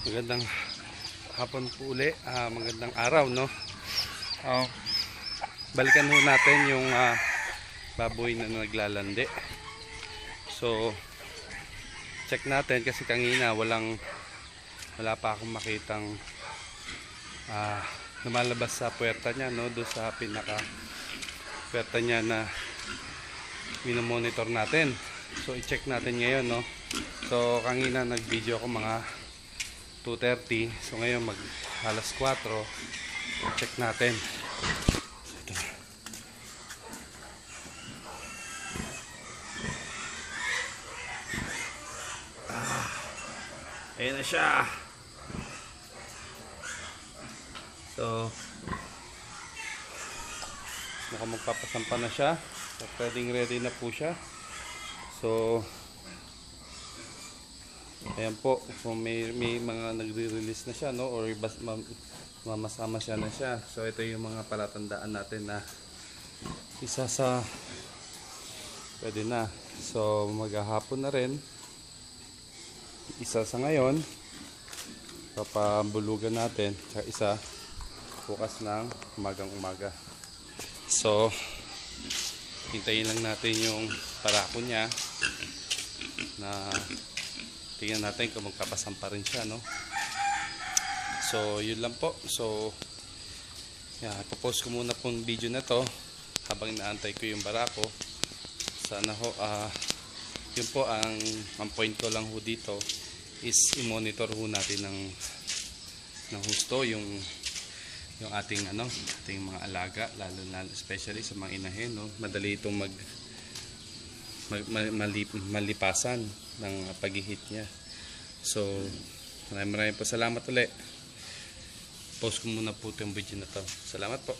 Magandang hapon po uli, magandang araw, no? Balikan ho natin yung baboy na naglalandi. So check natin kasi kanina wala pa akong makitang lumalabas sa puwerta niya, no? Doon sa pinaka puwerta niya na minomonitor natin. So i-check natin ngayon, no? So kanina nag-video ako mga 2:30. So ngayon alas 4. Check natin. Ito. Ayan na siya. So mukhang magpapasampa na siya. So ready na po siya. So ayan po, kung may mga nagre-release na siya, no, or mamasama siya na siya. So ito yung mga palatandaan natin na isa sa pwede na. So maghahapon na rin, isa sa ngayon papabulugan natin, tsaka isa bukas ng umaga. So hintayin lang natin yung parako niya na tingnan natin kung magpapasampa rin siya, no? So yun lang po. So ipopost ko muna po yung video na to habang inaantay ko yung barako. Sana ho yun po ang point ko lang ho dito is i-monitor ho natin ng husto yung ating ating mga alaga, lalo na especially sa mga inahin, no? Madali itong malipasan ng paghihit niya. So maraming po salamat ulit. Post ko muna po itong video na to. Salamat po.